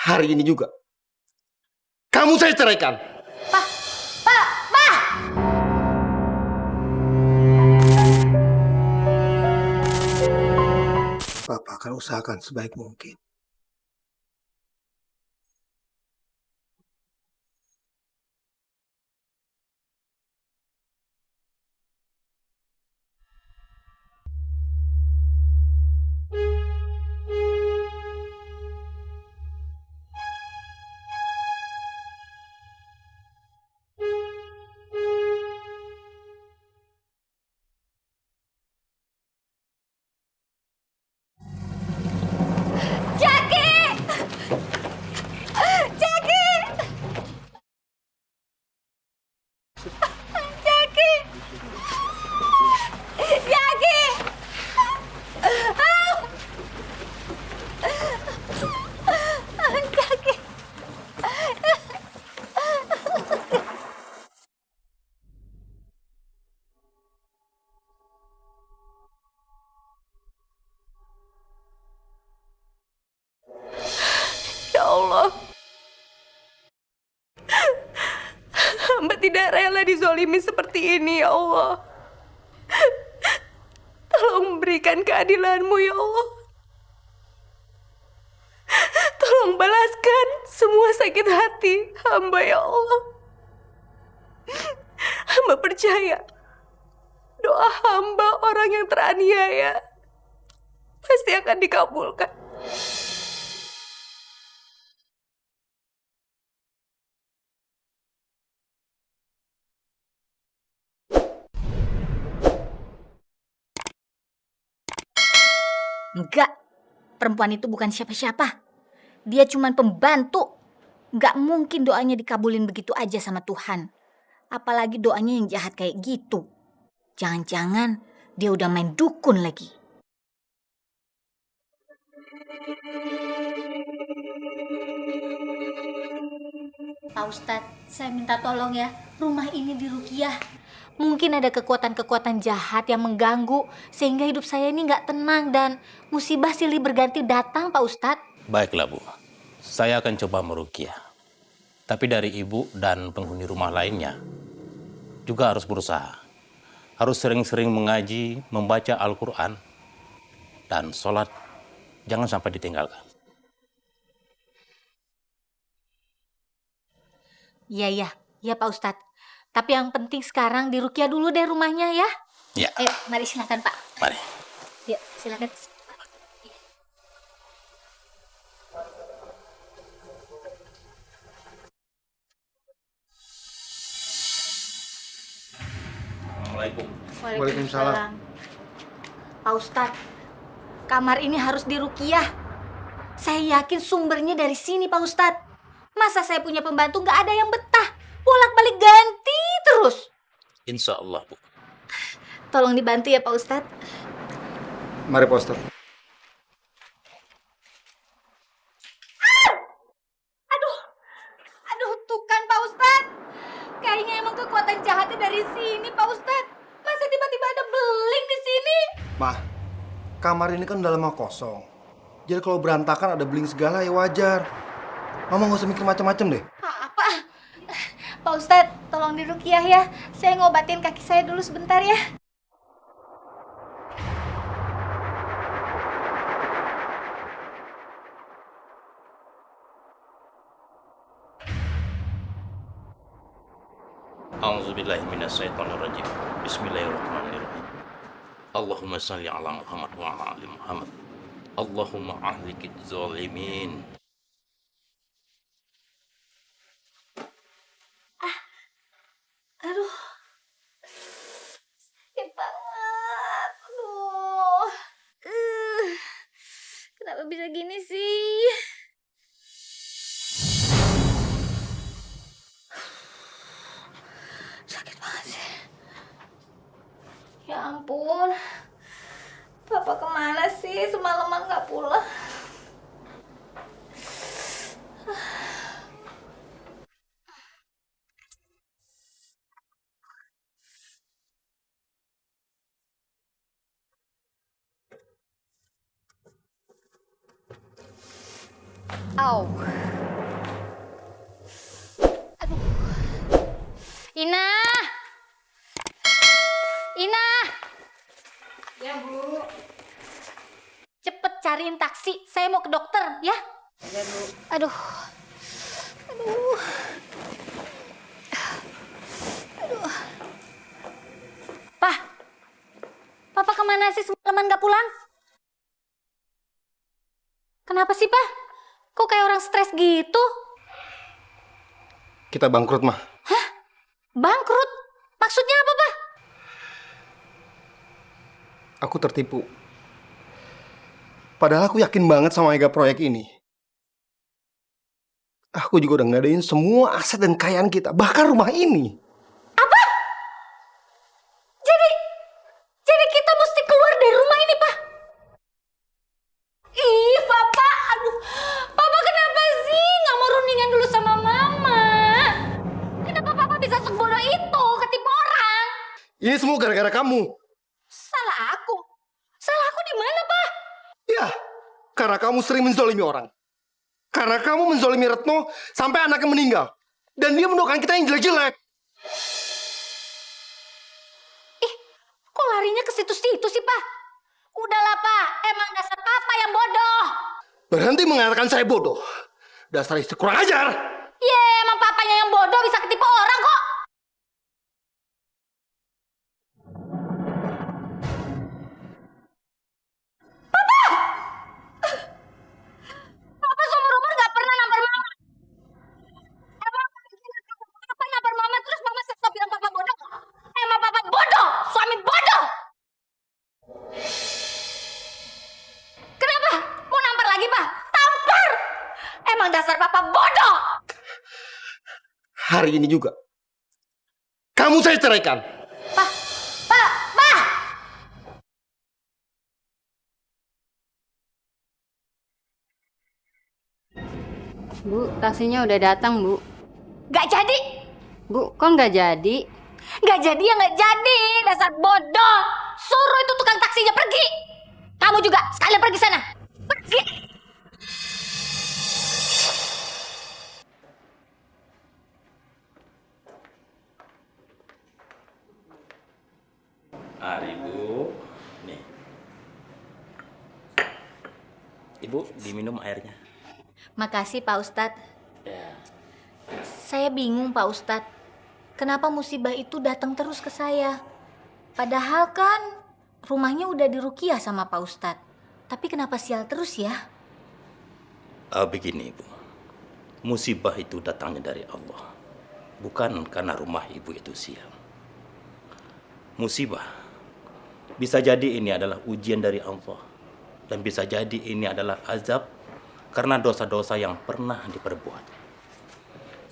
hari ini juga. Kamu saya ceraikan. Pak! Papa akan usahakan sebaik mungkin. Ya Allah, hamba tidak rela dizolimi seperti ini, ya Allah. Tolong berikan keadilan-Mu, ya Allah. Tolong balaskan semua sakit hati hamba, ya Allah. Hamba percaya doa hamba orang yang teraniaya pasti akan dikabulkan. Enggak, perempuan itu bukan siapa-siapa. Dia cuma pembantu. Enggak mungkin doanya dikabulin begitu aja sama Tuhan. Apalagi doanya yang jahat kayak gitu. Jangan-jangan dia udah main dukun lagi. Pak Ustadz, saya minta tolong ya, rumah ini diruqyah. Mungkin ada kekuatan-kekuatan jahat yang mengganggu sehingga hidup saya ini nggak tenang dan musibah silih berganti datang, Pak Ustadz. Baiklah Bu, saya akan coba meruqyah. Tapi dari ibu dan penghuni rumah lainnya juga harus berusaha. Harus sering-sering mengaji, membaca Al-Quran, dan sholat jangan sampai ditinggalkan. Iya Pak Ustadz. Tapi yang penting sekarang diruqyah dulu deh rumahnya ya. Ya. Mari silakan Pak. Mari. Yuk, silakan. Assalamualaikum. Waalaikumsalam. Pak Ustadz, kamar ini harus diruqyah. Saya yakin sumbernya dari sini Pak Ustadz. Masa saya punya pembantu nggak ada yang betah? Bolak-balik ganti terus. Insya Allah Bu. Tolong dibantu ya Pak Ustadz. Mari Pak Ustadz. Aduh, tuh kan Pak Ustadz. Kayaknya emang kekuatan jahatnya dari sini Pak Ustadz. Masa tiba-tiba ada beling di sini? Ma, kamar ini kan udah lama kosong. Jadi kalau berantakan ada beling segala ya wajar. Mama nggak usah mikir macam-macam deh. Apa? Pak Ustadz, tolong diruqyah ya. Saya ngobatin kaki saya dulu sebentar ya. A'udzubillahi minasyaitonirrajim. Bismillahirrahmanirrahim. Allahumma salli ala Muhammad wa ala ali Muhammad. Allahumma ahlikid zalimin. Aduh, sakit banget. Aduh, kenapa bisa gini sih? Sakit banget sih. Ya ampun, Papa kemana sih? Semalaman nggak pulang. Au. Ina! Ina! Ya, Bu. Cepet cariin taksi, saya mau ke dokter, ya? Ya, Bu. Aduh. Aduh. Aduh. Pak! Papa kemana sih semalaman gak pulang? Kenapa sih, Pak? Kok kayak orang stres gitu? Kita bangkrut, Mah. Bangkrut? Maksudnya apa, Pak? Aku tertipu. Padahal aku yakin banget sama mega proyek ini. Aku juga udah ngadain semua aset dan kekayaan kita, bahkan rumah ini. Jadi kita mesti keluar dari rumah ini, Pak? Ih, Papa, aduh. Papa kenapa sih nggak mau rundingan dulu sama Mama? Kenapa Papa bisa sebodoh itu ketipu orang? Ini semua gara-gara kamu. Salah aku? Salah aku di mana, Pak? Ya, karena kamu sering menzolimi orang. Karena kamu menzolimi Retno sampai anaknya meninggal. Dan dia mendoakan kita yang jelek-jelek. Kok larinya ke situ-situ sih, Pak? Udahlah, Pak. Emang dasar Papa yang bodoh. Berhenti mengatakan saya bodoh. Dasar istri kurang ajar. Emang papanya yang bodoh bisa ketipu orang kok. Papa seumur umur gak pernah nampar Mama. Emang Papa nampar Mama terus Mama stop bilang Papa bodoh? Emang Papa bodoh, suami bodoh. Kenapa? Mau nampar lagi, Pak? Tampar! Emang dasar Papa bodoh. Hari ini juga. Kamu saya ceraikan. Pak! Pak! Pak! Bu, taksinya udah datang, Bu. Gak jadi! Bu, kok nggak jadi? Gak jadi ya gak jadi, dasar bodoh. Suruh itu tukang taksinya pergi. Kamu juga, sekalian pergi sana. Pergi. Mari, Bu. Nih. Ibu, diminum airnya. Makasih Pak Ustadz. Saya bingung Pak Ustadz. Kenapa musibah itu datang terus ke saya? Padahal kan rumahnya udah diruqyah sama Pak Ustadz. Tapi kenapa sial terus ya? Begini, Ibu. Musibah itu datangnya dari Allah. Bukan karena rumah Ibu itu sial. Musibah bisa jadi ini adalah ujian dari Allah. Dan bisa jadi ini adalah azab karena dosa-dosa yang pernah diperbuat.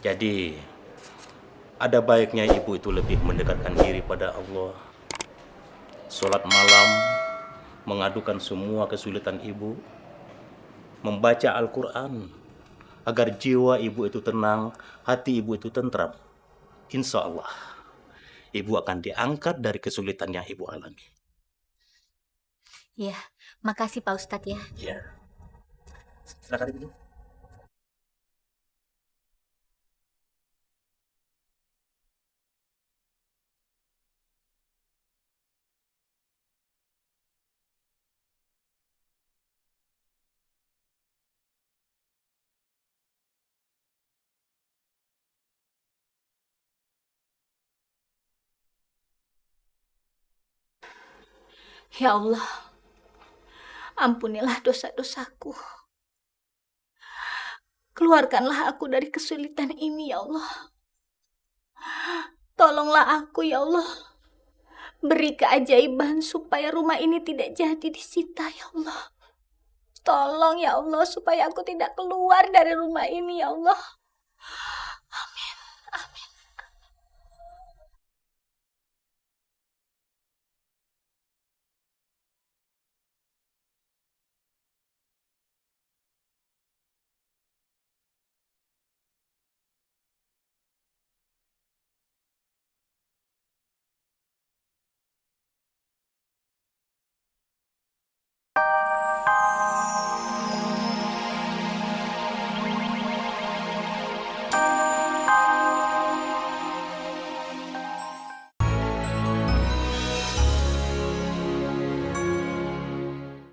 Jadi, ada baiknya ibu itu lebih mendekatkan diri pada Allah. Sholat malam, mengadukan semua kesulitan ibu. Membaca Al-Quran, agar jiwa ibu itu tenang, hati ibu itu tentram. Insya Allah, ibu akan diangkat dari kesulitan yang ibu alami. Ya, makasih Pak Ustadz ya. Ya. Silakan ibu. Ya Allah, ampunilah dosa-dosaku. Keluarkanlah aku dari kesulitan ini ya Allah. Tolonglah aku ya Allah. Beri keajaiban supaya rumah ini tidak jadi disita ya Allah. Tolong ya Allah supaya aku tidak keluar dari rumah ini ya Allah. Amin. Amin.